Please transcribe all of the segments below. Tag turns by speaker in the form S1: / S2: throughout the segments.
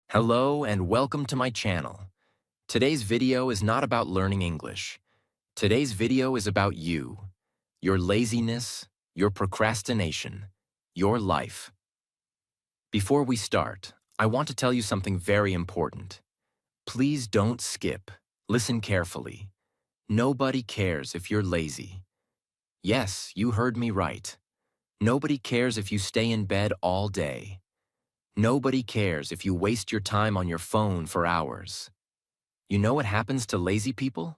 S1: Hello and welcome to my channel. Today's video is not about learning English. Today's video is about you, your laziness, your procrastination, your life. Before we start, I want to tell you something very important. Please don't skip. Listen carefully. Nobody cares if you're lazy. Yes, you heard me right. Nobody cares if you stay in bed all day. Nobody cares if you waste your time on your phone for hours. You know what happens to lazy people?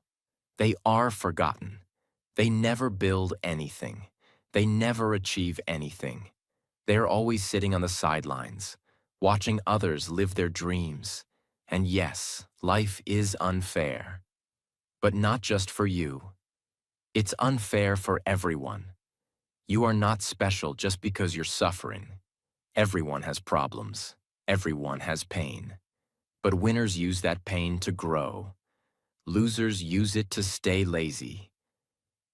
S1: They are forgotten. They never build anything. They never achieve anything. They are always sitting on the sidelines, watching others live their dreams. And yes, life is unfair. But not just for you. It's unfair for everyone. You are not special just because you're suffering. Everyone has problems. Everyone has pain. But winners use that pain to grow. Losers use it to stay lazy.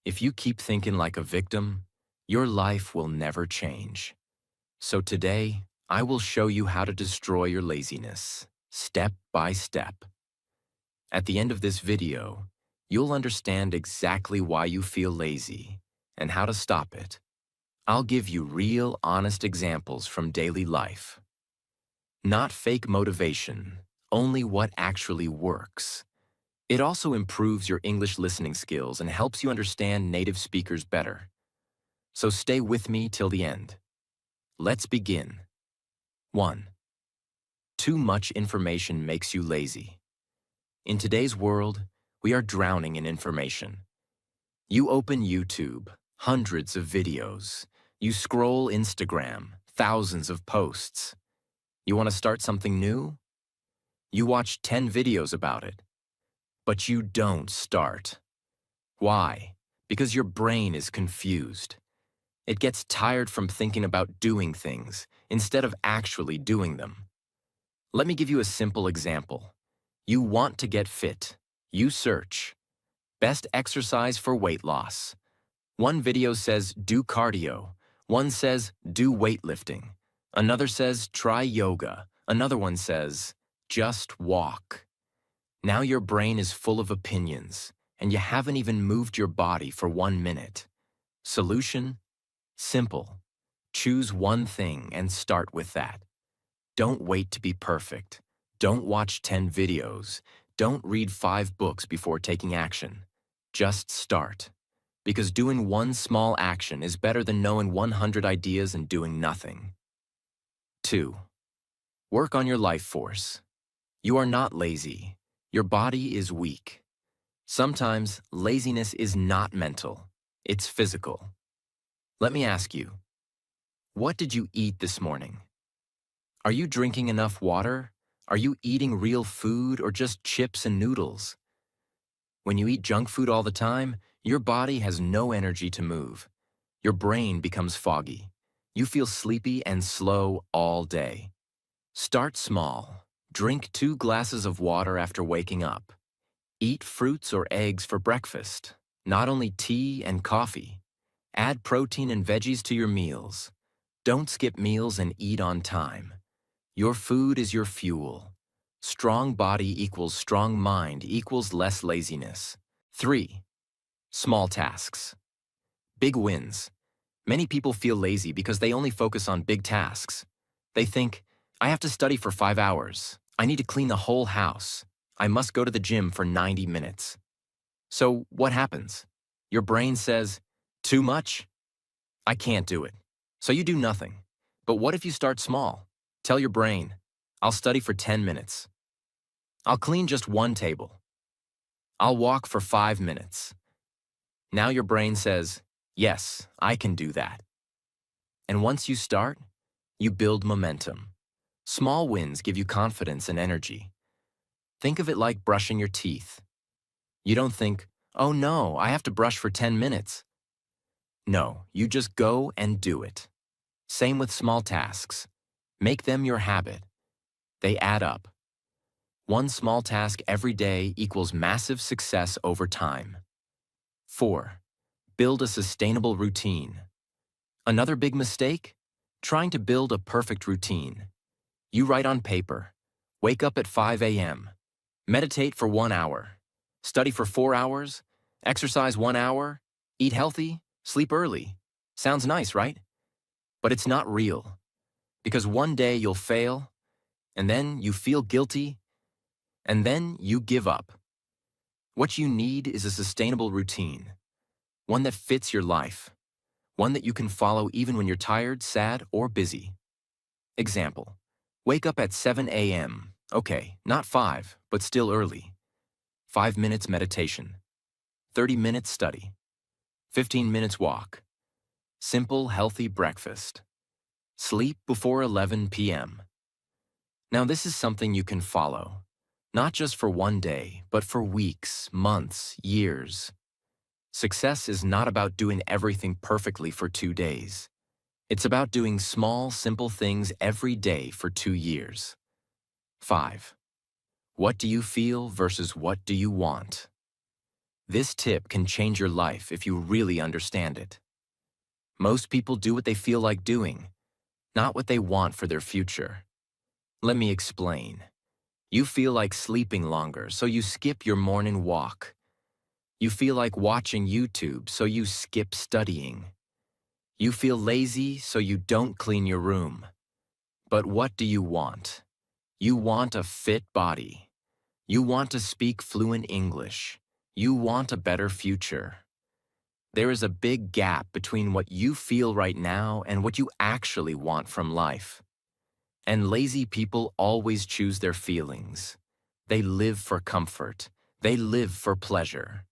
S1: If you keep thinking like a victim, your life will never change. So today, I will show you how to destroy your laziness, step by step. At the end of this video, you'll understand exactly why you feel lazy and how to stop it. I'll give you real, honest examples from daily life. Not fake motivation, only what actually works. It also improves your English listening skills and helps you understand native speakers better. So stay with me till the end. Let's begin. 1. Too much information makes you lazy. In today's world, we are drowning in information. You open YouTube, hundreds of videos. You scroll Instagram, thousands of posts. You want to start something new? You watch 10 videos about it. But you don't start. Why? Because your brain is confused. It gets tired from thinking about doing things instead of actually doing them. Let me give you a simple example. You want to get fit. You search. Best exercise for weight loss. One video says do cardio. One says do weightlifting. Another says try yoga. Another one says just walk. Now your brain is full of opinions, and you haven't even moved your body for 1 minute. Solution? Simple. Choose one thing and start with that. Don't wait to be perfect. Don't watch 10 videos. Don't read 5 books before taking action. Just start. Because doing one small action is better than knowing 100 ideas and doing nothing. 2. Work on your life force. You are not lazy. Your body is weak. Sometimes laziness is not mental. It's physical. Let me ask you, what did you eat this morning? Are you drinking enough water? Are you eating real food or just chips and noodles? When you eat junk food all the time, your body has no energy to move. Your brain becomes foggy. You feel sleepy and slow all day. Start small. Drink 2 glasses of water after waking up. Eat fruits or eggs for breakfast, not only tea and coffee. Add protein and veggies to your meals. Don't skip meals and eat on time. Your food is your fuel. Strong body equals strong mind equals less laziness. 3. Small tasks. Big wins. Many people feel lazy because they only focus on big tasks. They think, I have to study for 5 hours. I need to clean the whole house. I must go to the gym for 90 minutes. So what happens? Your brain says, too much? I can't do it. So you do nothing. But what if you start small? Tell your brain, I'll study for 10 minutes. I'll clean just 1 table. I'll walk for 5 minutes. Now your brain says, yes, I can do that. And once you start, you build momentum. Small wins give you confidence and energy. Think of it like brushing your teeth. You don't think, oh no, I have to brush for 10 minutes. No, you just go and do it. Same with small tasks. Make them your habit. They add up. One small task every day equals massive success over time. 4. Build a sustainable routine. Another big mistake? Trying to build a perfect routine. You write on paper, Wake up at 5 a.m. Meditate for 1 hour. Study for 4 hours. Exercise 1 hour. Eat healthy. Sleep early. Sounds nice, right? But it's not real. Because one day you'll fail, and then you feel guilty, and then you give up. What you need is a sustainable routine, one that fits your life, one that you can follow even when you're tired, sad, or busy. Example, wake up at 7 a.m. Okay, not 5, but still early. 5 minutes meditation, 30 minutes study, 15 minutes walk, simple, healthy breakfast. Sleep before 11 p.m. Now this is something you can follow, not just for one day, but for weeks, months, years. Success is not about doing everything perfectly for 2 days. It's about doing small, simple things every day for 2 years. 5. What do you feel versus what do you want? This tip can change your life if you really understand it. Most people do what they feel like doing, not what they want for their future. Let me explain. You feel like sleeping longer, so you skip your morning walk. You feel like watching YouTube, so you skip studying. You feel lazy, so you don't clean your room. But what do you want? You want a fit body. You want to speak fluent English. You want a better future. There is a big gap between what you feel right now and what you actually want from life. And lazy people always choose their feelings. They live for comfort. They live for pleasure.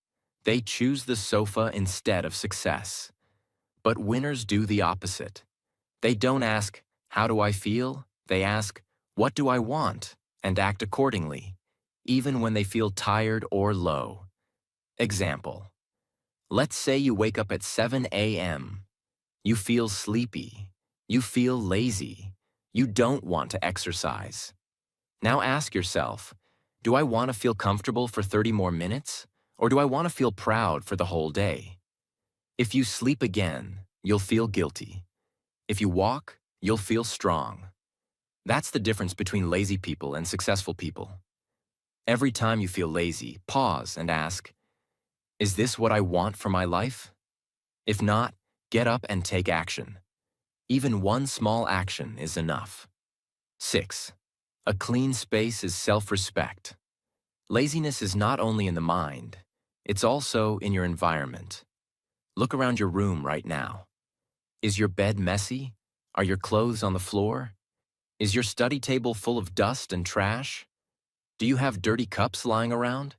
S1: They choose the sofa instead of success. But winners do the opposite. They don't ask, how do I feel? They ask, what do I want? And act accordingly, even when they feel tired or low. Example. Let's say you wake up at 7 a.m. You feel sleepy. You feel lazy. You don't want to exercise. Now ask yourself, do I want to feel comfortable for 30 more minutes? Or do I want to feel proud for the whole day? If you sleep again, you'll feel guilty. If you walk, you'll feel strong. That's the difference between lazy people and successful people. Every time you feel lazy, pause and ask, is this what I want for my life? If not, get up and take action. Even one small action is enough. 6. A clean space is self-respect. Laziness is not only in the mind, it's also in your environment. Look around your room right now. Is your bed messy? Are your clothes on the floor? Is your study table full of dust and trash? Do you have dirty cups lying around?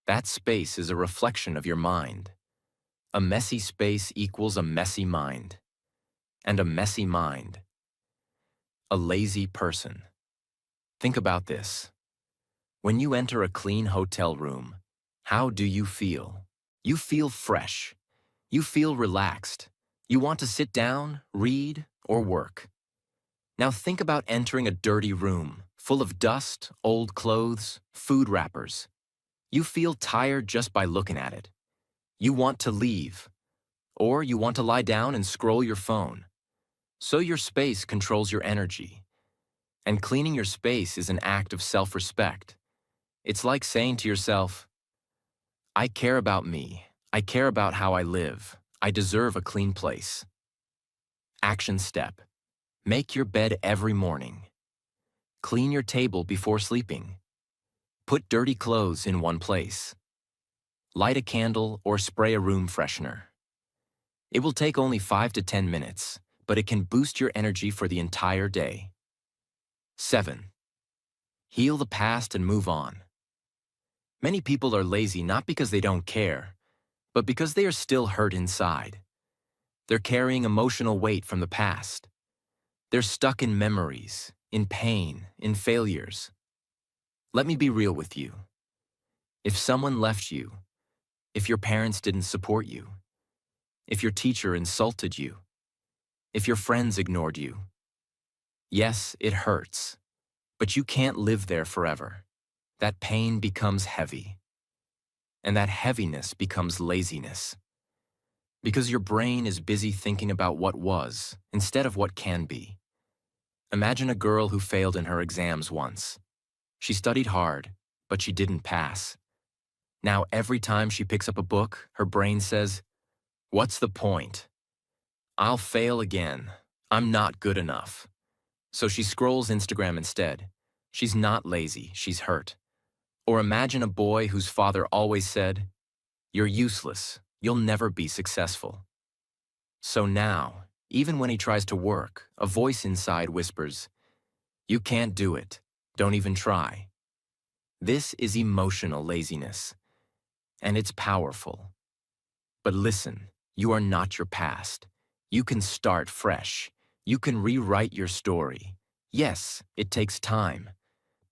S1: That space is a reflection of your mind. A messy space equals a messy mind. And a messy mind, a lazy person. Think about this. When you enter a clean hotel room, how do you feel? You feel fresh. You feel relaxed. You want to sit down, read, or work. Now think about entering a dirty room, full of dust, old clothes, food wrappers. You feel tired just by looking at it. You want to leave, or you want to lie down and scroll your phone. So your space controls your energy. And cleaning your space is an act of self-respect. It's like saying to yourself, I care about me. I care about how I live. I deserve a clean place. Action step. Make your bed every morning. Clean your table before sleeping. Put dirty clothes in one place. Light a candle or spray a room freshener. It will take only 5 to 10 minutes, but it can boost your energy for the entire day. 7. Heal the past and move on. Many people are lazy not because they don't care, but because they are still hurt inside. They're carrying emotional weight from the past. They're stuck in memories, in pain, in failures. Let me be real with you. If someone left you, if your parents didn't support you, if your teacher insulted you, if your friends ignored you, yes, it hurts, but you can't live there forever. That pain becomes heavy, and that heaviness becomes laziness. Because your brain is busy thinking about what was instead of what can be. Imagine a girl who failed in her exams once. She studied hard, but she didn't pass. Now every time she picks up a book, her brain says, "What's the point? I'll fail again. I'm not good enough." So she scrolls Instagram instead. She's not lazy, she's hurt. Or imagine a boy whose father always said, "You're useless. You'll never be successful." So now, even when he tries to work, a voice inside whispers, "You can't do it. Don't even try." This is emotional laziness, and it's powerful. But listen, you are not your past. You can start fresh. You can rewrite your story. Yes, it takes time,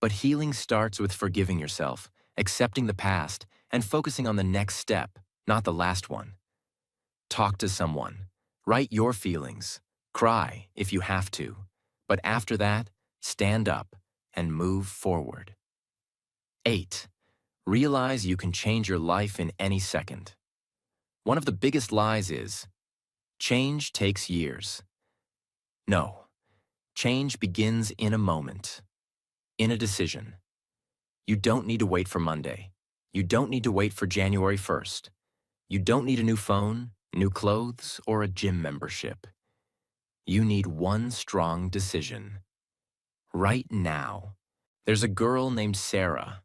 S1: but healing starts with forgiving yourself, accepting the past, and focusing on the next step, not the last one. Talk to someone. Write your feelings. Cry if you have to. But after that, stand up and move forward. 8. Realize you can change your life in any second. One of the biggest lies is, change takes years. No, change begins in a moment, in a decision. You don't need to wait for Monday. You don't need to wait for January 1st. You don't need a new phone, new clothes, or a gym membership. You need one strong decision. Right now. There's a girl named Sarah.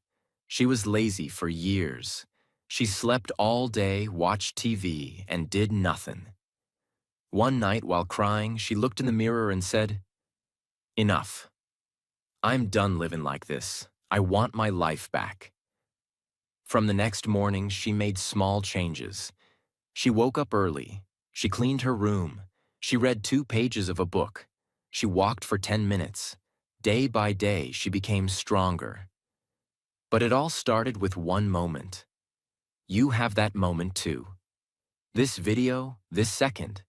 S1: She was lazy for years. She slept all day, watched TV, and did nothing. One night, while crying, she looked in the mirror and said, "Enough. I'm done living like this. I want my life back." From the next morning, she made small changes. She woke up early. She cleaned her room. She read 2 pages of a book. She walked for 10 minutes. Day by day, she became stronger. But it all started with one moment. You have that moment too. This video, this second,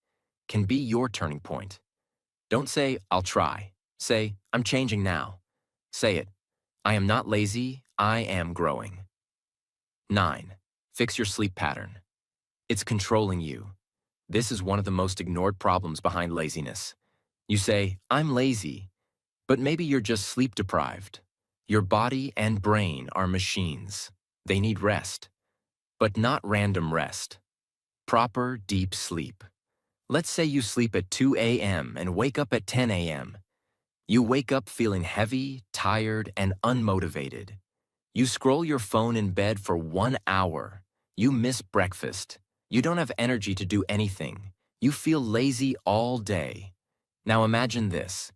S1: can be your turning point. Don't say, "I'll try." Say, "I'm changing now." Say it, "I am not lazy, I am growing." 9. Fix your sleep pattern. It's controlling you. This is one of the most ignored problems behind laziness. You say, "I'm lazy," but maybe you're just sleep deprived. Your body and brain are machines. They need rest, but not random rest. Proper, deep sleep. Let's say you sleep at 2 a.m. and wake up at 10 a.m. You wake up feeling heavy, tired, and unmotivated. You scroll your phone in bed for 1 hour. You miss breakfast. You don't have energy to do anything. You feel lazy all day. Now imagine this.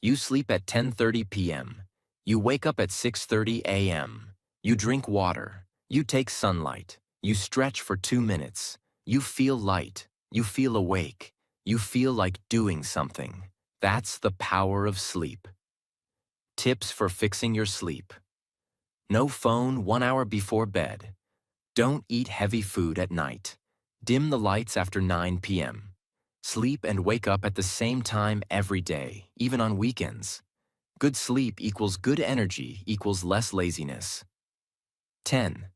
S1: You sleep at 10:30 p.m. You wake up at 6:30 a.m. You drink water. You take sunlight. You stretch for 2 minutes. You feel light. You feel awake. You feel like doing something. That's the power of sleep. Tips for fixing your sleep. No phone 1 hour before bed. Don't eat heavy food at night. Dim the lights after 9 p.m. Sleep and wake up at the same time every day, even on weekends. Good sleep equals good energy equals less laziness. 10.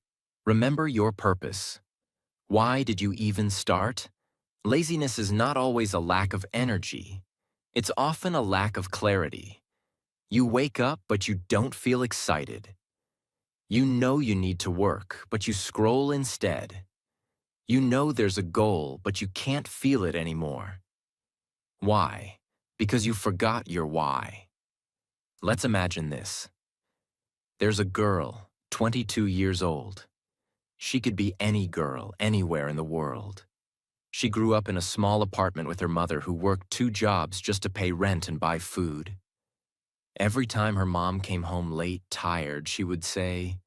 S1: Remember your purpose. Why did you even start? Laziness is not always a lack of energy. It's often a lack of clarity. You wake up, but you don't feel excited. You know you need to work, but you scroll instead. You know there's a goal, but you can't feel it anymore. Why? Because you forgot your why. Let's imagine this. There's a girl, 22 years old. She could be any girl, anywhere in the world. She grew up in a small apartment with her mother who worked 2 jobs just to pay rent and buy food. Every time her mom came home late, tired, she would say,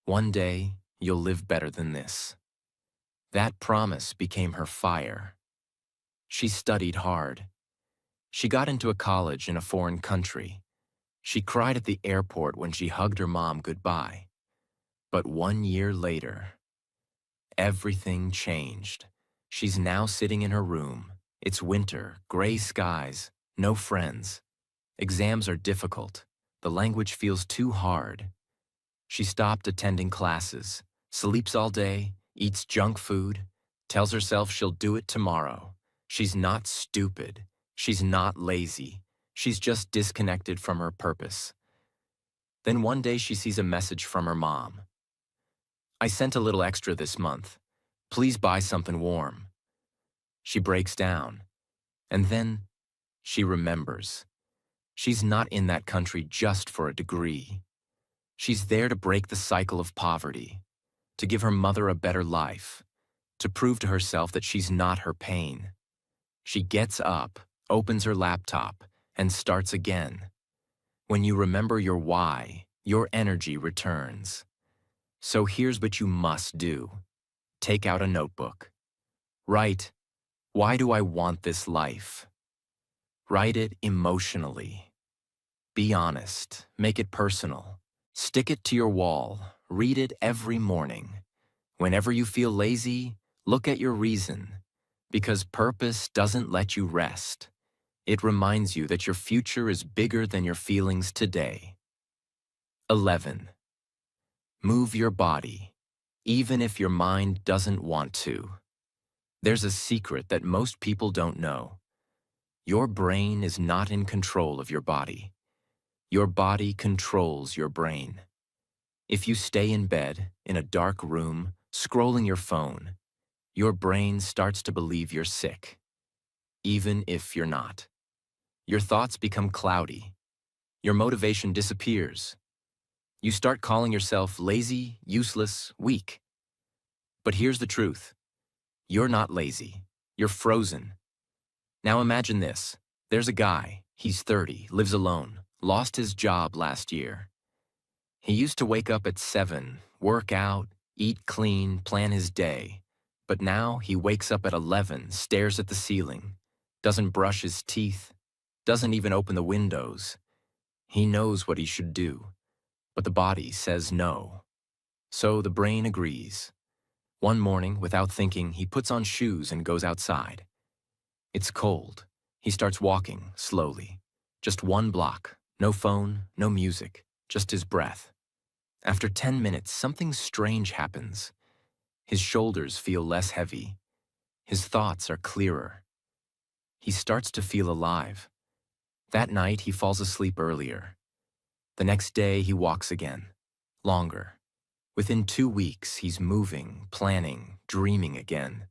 S1: "One day, you'll live better than this." That promise became her fire. She studied hard. She got into a college in a foreign country. She cried at the airport when she hugged her mom goodbye. But 1 year later, everything changed. She's now sitting in her room. It's winter, gray skies, no friends. Exams are difficult. The language feels too hard. She stopped attending classes, sleeps all day, eats junk food, tells herself she'll do it tomorrow. She's not stupid. She's not lazy. She's just disconnected from her purpose. Then one day she sees a message from her mom. I sent a little extra this month. Please buy something warm. She breaks down. And then she remembers. She's not in that country just for a degree. She's there to break the cycle of poverty, to give her mother a better life, to prove to herself that she's not her pain. She gets up, opens her laptop, and starts again. When you remember your why, your energy returns. So here's what you must do. Take out a notebook. Write, why do I want this life? Write it emotionally. Be honest, make it personal. Stick it to your wall, read it every morning. Whenever you feel lazy, look at your reason. Because purpose doesn't let you rest. It reminds you that your future is bigger than your feelings today. 11. Move your body, even if your mind doesn't want to. There's a secret that most people don't know. Your brain is not in control of your body. Your body controls your brain. If you stay in bed, in a dark room, scrolling your phone, your brain starts to believe you're sick, even if you're not. Your thoughts become cloudy. Your motivation disappears. You start calling yourself lazy, useless, weak. But here's the truth. You're not lazy. You're frozen. Now imagine this. There's a guy. He's 30, lives alone, lost his job last year. He used to wake up at 7, work out, eat clean, plan his day. But now he wakes up at 11, stares at the ceiling, doesn't brush his teeth, doesn't even open the windows. He knows what he should do, but the body says no. So the brain agrees. One morning, without thinking, he puts on shoes and goes outside. It's cold. He starts walking, slowly. Just 1 block. No phone, no music, just his breath. After 10 minutes, something strange happens. His shoulders feel less heavy. His thoughts are clearer. He starts to feel alive. That night, he falls asleep earlier. The next day, he walks again. Longer. Within 2 weeks, he's moving, planning, dreaming again.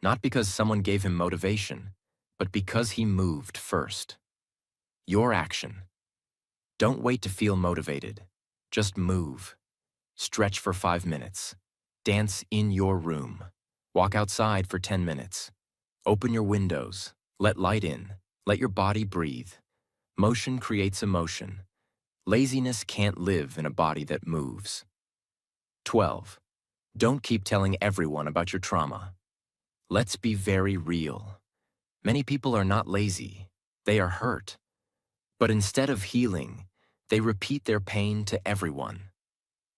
S1: Not because someone gave him motivation, but because he moved first. Your action. Don't wait to feel motivated. Just move. Stretch for 5 minutes. Dance in your room. Walk outside for 10 minutes. Open your windows. Let light in. Let your body breathe. Motion creates emotion. Laziness can't live in a body that moves. 12. Don't keep telling everyone about your trauma. Let's be very real. Many people are not lazy. They are hurt. But instead of healing, they repeat their pain to everyone.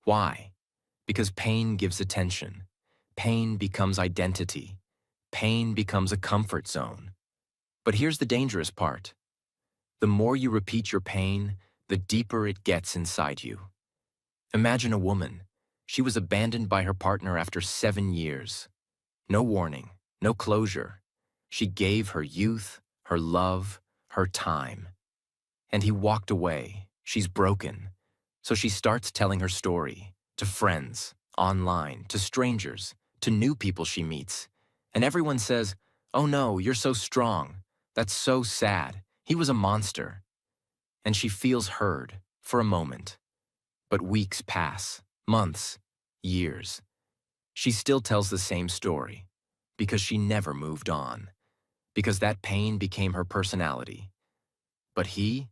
S1: Why? Because pain gives attention. Pain becomes identity. Pain becomes a comfort zone. But here's the dangerous part. The more you repeat your pain, the deeper it gets inside you. Imagine a woman. She was abandoned by her partner after 7 years. No warning, no closure. She gave her youth, her love, her time. And he walked away. She's broken. So she starts telling her story to friends, online, to strangers, to new people she meets. And everyone says, "Oh no, you're so strong. That's so sad. He was a monster." And she feels heard for a moment. But weeks pass, months, years. She still tells the same story because she never moved on, because that pain became her personality. But he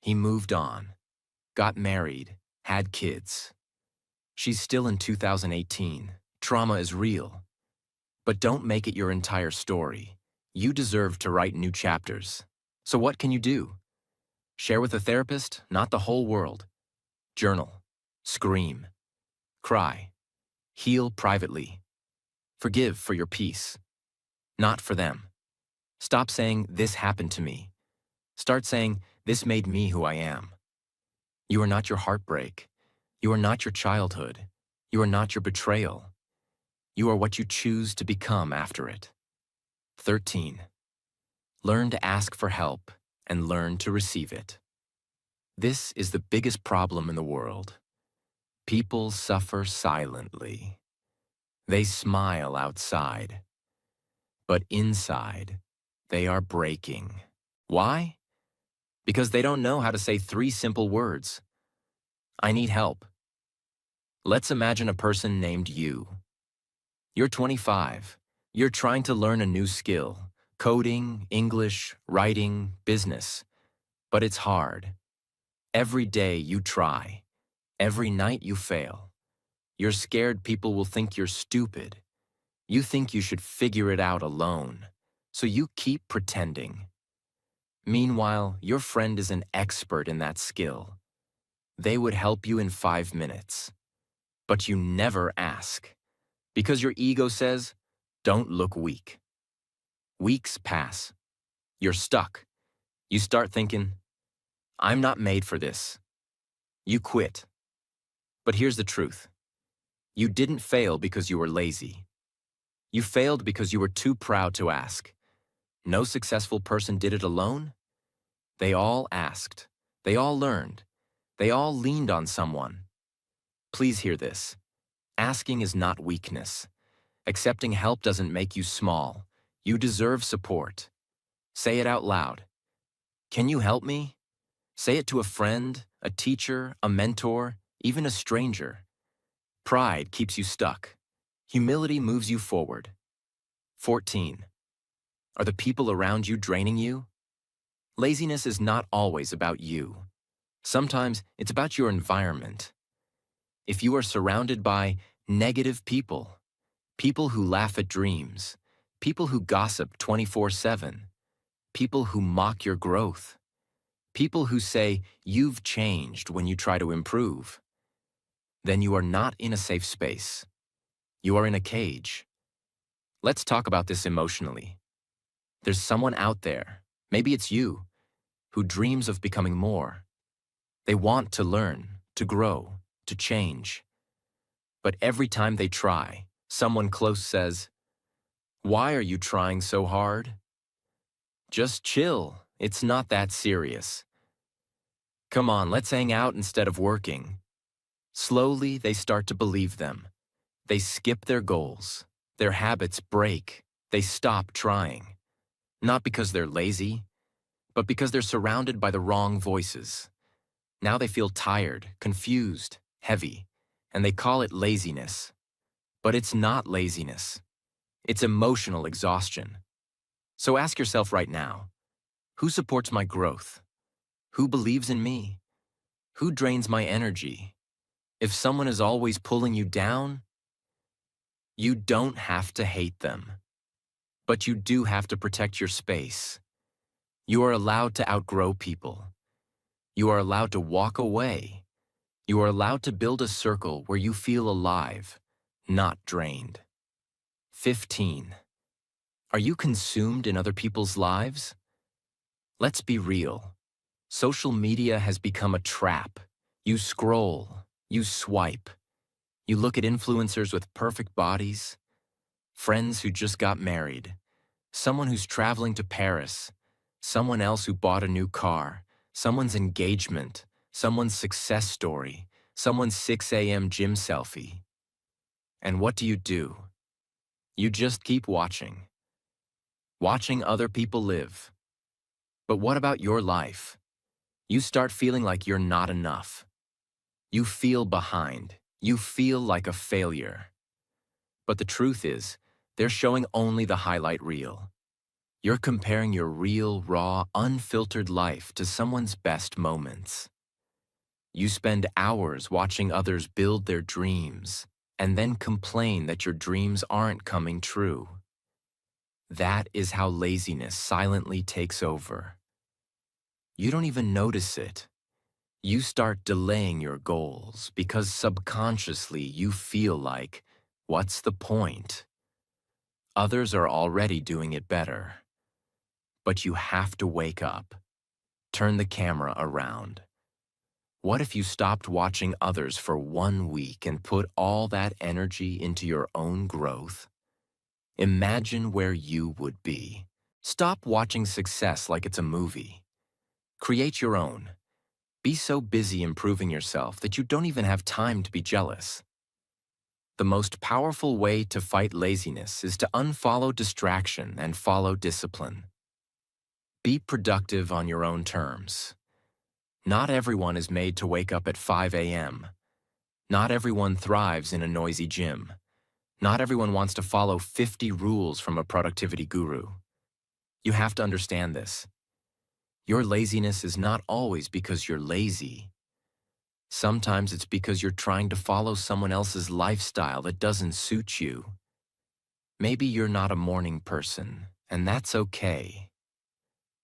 S1: moved on, got married, had kids. She's still in 2018. Trauma is real. But don't make it your entire story. You deserve to write new chapters. So what can you do? Share with a therapist, not the whole world. Journal. Scream. Cry. Heal privately. Forgive for your peace. Not for them. Stop saying, "This happened to me." Start saying, "This made me who I am." You are not your heartbreak. You are not your childhood. You are not your betrayal. You are what you choose to become after it. 13. Learn to ask for help and learn to receive it. This is the biggest problem in the world. People suffer silently. They smile outside, but inside, they are breaking. Why? Because they don't know how to say three simple words. I need help. Let's imagine a person named you. You're 25. You're trying to learn a new skill: coding, English, writing, business. But it's hard. Every day you try. Every night you fail. You're scared people will think you're stupid. You think you should figure it out alone. So you keep pretending. Meanwhile, your friend is an expert in that skill. They would help you in 5 minutes. But you never ask. Because your ego says, don't look weak. Weeks pass. You're stuck. You start thinking, I'm not made for this. You quit. But here's the truth. You didn't fail because you were lazy. You failed because you were too proud to ask. No successful person did it alone. They all asked. They all learned. They all leaned on someone. Please hear this. Asking is not weakness. Accepting help doesn't make you small. You deserve support. Say it out loud. Can you help me? Say it to a friend, a teacher, a mentor, even a stranger. Pride keeps you stuck. Humility moves you forward. 14. Are the people around you draining you? Laziness is not always about you. Sometimes it's about your environment. If you are surrounded by negative people, people who laugh at dreams, people who gossip 24/7, people who mock your growth, people who say you've changed when you try to improve, then you are not in a safe space. You are in a cage. Let's talk about this emotionally. There's someone out there, maybe it's you, who dreams of becoming more. They want to learn, to grow, to change. But every time they try, someone close says, "Why are you trying so hard? Just chill, it's not that serious. Come on, let's hang out instead of working." Slowly, they start to believe them. They skip their goals. Their habits break. They stop trying. Not because they're lazy, but because they're surrounded by the wrong voices. Now they feel tired, confused, heavy, and they call it laziness. But it's not laziness. It's emotional exhaustion. So ask yourself right now, who supports my growth? Who believes in me? Who drains my energy? If someone is always pulling you down, you don't have to hate them. But you do have to protect your space. You are allowed to outgrow people. You are allowed to walk away. You are allowed to build a circle where you feel alive, not drained. 15. Are you consumed in other people's lives? Let's be real. Social media has become a trap. You scroll, you swipe, you look at influencers with perfect bodies, friends who just got married, someone who's traveling to Paris, someone else who bought a new car, someone's engagement, someone's success story, someone's 6 a.m. gym selfie. And what do? You just keep watching. Watching other people live. But what about your life? You start feeling like you're not enough. You feel behind. You feel like a failure. But the truth is, they're showing only the highlight reel. You're comparing your real, raw, unfiltered life to someone's best moments. You spend hours watching others build their dreams and then complain that your dreams aren't coming true. That is how laziness silently takes over. You don't even notice it. You start delaying your goals because subconsciously you feel like, what's the point? Others are already doing it better. But you have to wake up. Turn the camera around. What if you stopped watching others for 1 week and put all that energy into your own growth? Imagine where you would be. Stop watching success like it's a movie. Create your own. Be so busy improving yourself that you don't even have time to be jealous. The most powerful way to fight laziness is to unfollow distraction and follow discipline. Be productive on your own terms. Not everyone is made to wake up at 5 a.m. Not everyone thrives in a noisy gym. Not everyone wants to follow 50 rules from a productivity guru. You have to understand this. Your laziness is not always because you're lazy. Sometimes it's because you're trying to follow someone else's lifestyle that doesn't suit you. Maybe you're not a morning person, and that's okay.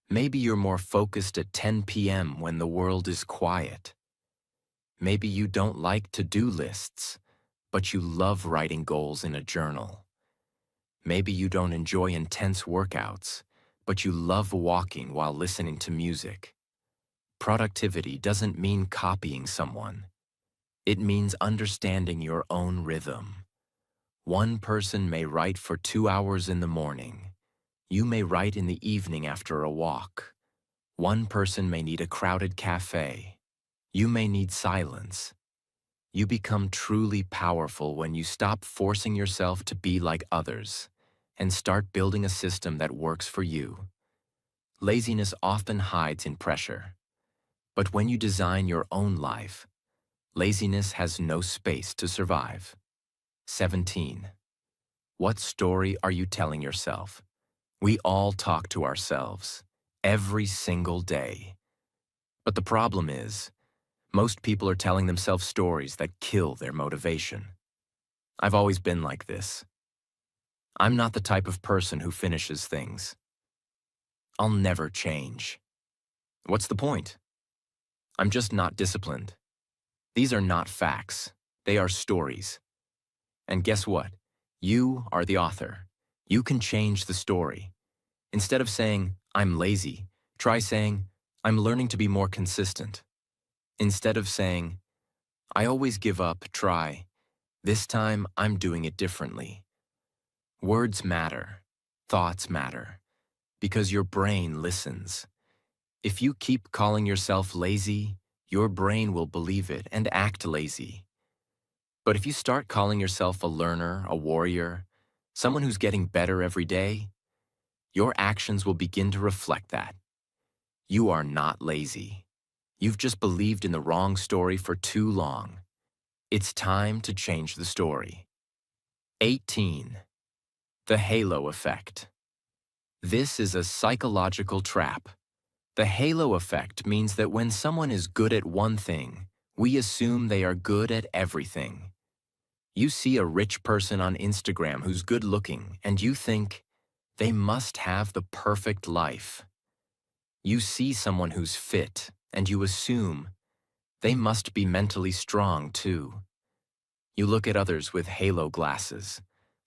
S1: Maybe you're more focused at 10 p.m. when the world is quiet. Maybe you don't like to-do lists, but you love writing goals in a journal. Maybe you don't enjoy intense workouts, but you love walking while listening to music. Productivity doesn't mean copying someone. It means understanding your own rhythm. One person may write for 2 hours in the morning. You may write in the evening after a walk. One person may need a crowded cafe. You may need silence. You become truly powerful when you stop forcing yourself to be like others and start building a system that works for you. Laziness often hides in pressure. But when you design your own life, laziness has no space to survive. 17. What story are you telling yourself? We all talk to ourselves every single day. But the problem is, most people are telling themselves stories that kill their motivation. I've always been like this. I'm not the type of person who finishes things. I'll never change. What's the point? I'm just not disciplined. These are not facts. They are stories. And guess what? You are the author. You can change the story. Instead of saying, I'm lazy, try saying, I'm learning to be more consistent. Instead of saying, I always give up, try, this time I'm doing it differently. Words matter. Thoughts matter. Because your brain listens. If you keep calling yourself lazy, your brain will believe it and act lazy. But if you start calling yourself a learner, a warrior, someone who's getting better every day, your actions will begin to reflect that. You are not lazy. You've just believed in the wrong story for too long. It's time to change the story. 18. The halo effect. This is a psychological trap. The halo effect means that when someone is good at one thing, we assume they are good at everything. You see a rich person on Instagram who's good looking, and you think, they must have the perfect life. You see someone who's fit, and you assume, they must be mentally strong too. You look at others with halo glasses,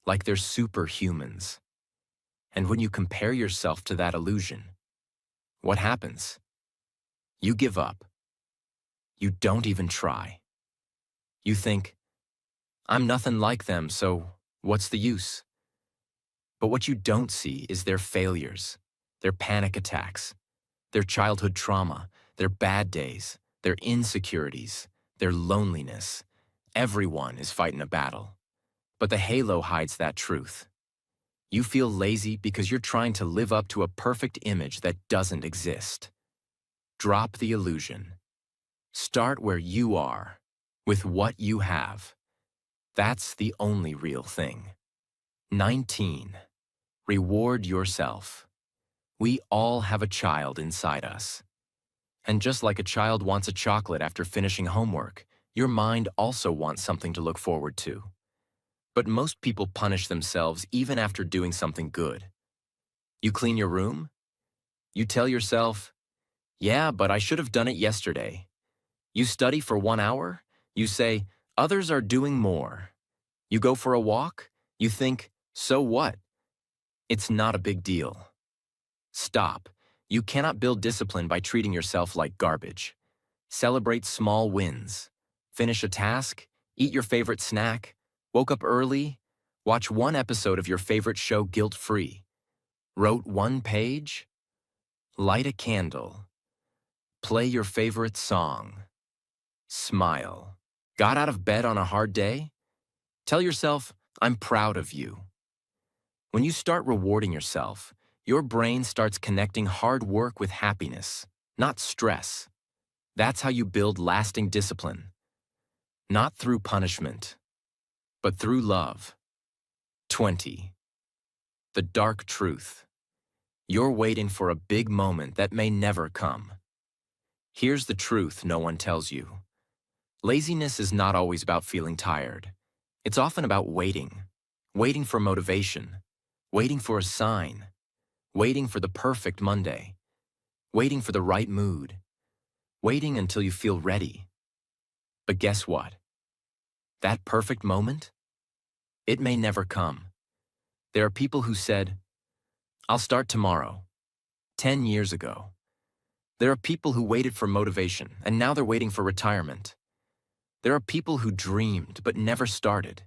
S1: like they're superhumans. And when you compare yourself to that illusion, what happens? You give up. You don't even try. You think, I'm nothing like them, so what's the use? But what you don't see is their failures, their panic attacks, their childhood trauma, their bad days, their insecurities, their loneliness. Everyone is fighting a battle. But the halo hides that truth. You feel lazy because you're trying to live up to a perfect image that doesn't exist. Drop the illusion. Start where you are, with what you have. That's the only real thing. 19. Reward yourself. We all have a child inside us. And just like a child wants a chocolate after finishing homework, your mind also wants something to look forward to. But most people punish themselves even after doing something good. You clean your room? You tell yourself, yeah, but I should have done it yesterday. You study for 1 hour? You say, others are doing more. You go for a walk? You think, so what? It's not a big deal. Stop. You cannot build discipline by treating yourself like garbage. Celebrate small wins. Finish a task, eat your favorite snack, woke up early, watch 1 episode of your favorite show guilt-free, wrote 1 page, light a candle. Play your favorite song. Smile. Got out of bed on a hard day? Tell yourself, I'm proud of you. When you start rewarding yourself, your brain starts connecting hard work with happiness, not stress. That's how you build lasting discipline. Not through punishment, but through love. 20. The dark truth. You're waiting for a big moment that may never come. Here's the truth no one tells you. Laziness is not always about feeling tired. It's often about waiting. Waiting for motivation. Waiting for a sign. Waiting for the perfect Monday. Waiting for the right mood. Waiting until you feel ready. But guess what? That perfect moment? It may never come. There are people who said, I'll start tomorrow, 10 years ago. There are people who waited for motivation, and now they're waiting for retirement. There are people who dreamed but never started.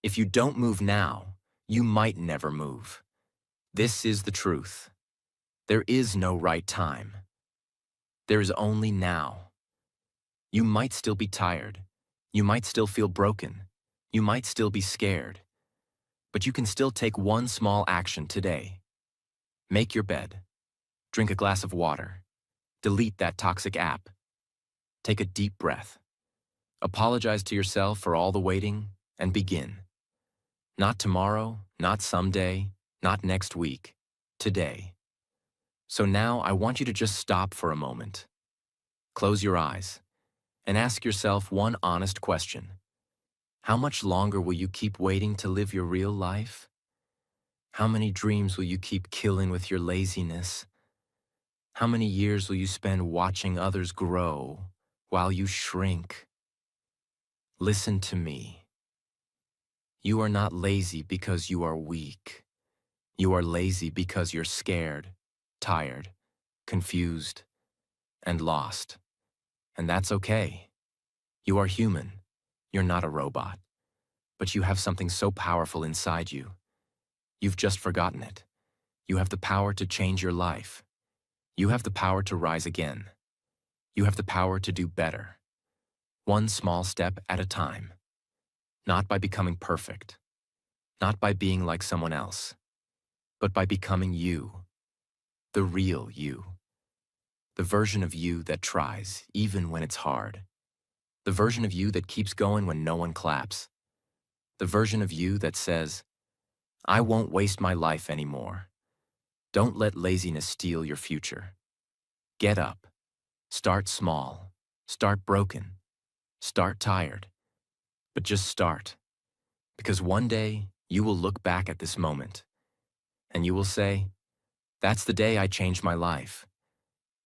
S1: If you don't move now, you might never move. This is the truth. There is no right time. There is only now. You might still be tired. You might still feel broken. You might still be scared. But you can still take one small action today. Make your bed. Drink a glass of water. Delete that toxic app. Take a deep breath. Apologize to yourself for all the waiting and begin. Not tomorrow, not someday, not next week. Today. So now I want you to just stop for a moment. Close your eyes and ask yourself one honest question. How much longer will you keep waiting to live your real life? How many dreams will you keep killing with your laziness? How many years will you spend watching others grow while you shrink? Listen to me. You are not lazy because you are weak. You are lazy because you're scared, tired, confused, and lost. And that's okay. You are human. You're not a robot. But you have something so powerful inside you. You've just forgotten it. You have the power to change your life. You have the power to rise again. You have the power to do better. One small step at a time. Not by becoming perfect. Not by being like someone else. But by becoming you. The real you. The version of you that tries, even when it's hard. The version of you that keeps going when no one claps. The version of you that says, I won't waste my life anymore. Don't let laziness steal your future. Get up. Start small. Start broken. Start tired. But just start. Because one day, you will look back at this moment, and you will say, that's the day I changed my life.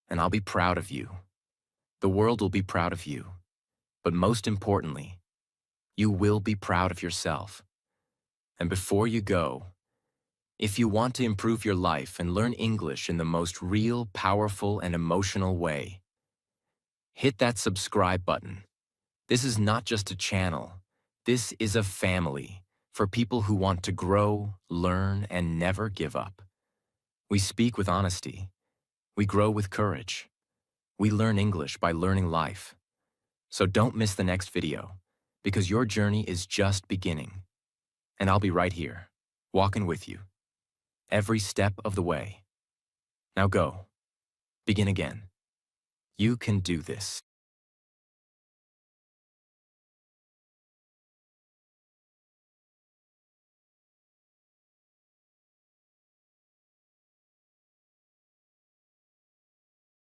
S1: And I'll be proud of you. The world will be proud of you. But most importantly, you will be proud of yourself. And before you go, if you want to improve your life and learn English in the most real, powerful, and emotional way, hit that subscribe button. This is not just a channel. This is a family for people who want to grow, learn, and never give up. We speak with honesty. We grow with courage. We learn English by learning life. So don't miss the next video, because your journey is just beginning. And I'll be right here, walking with you, every step of the way. Now go. Begin again. You can do this.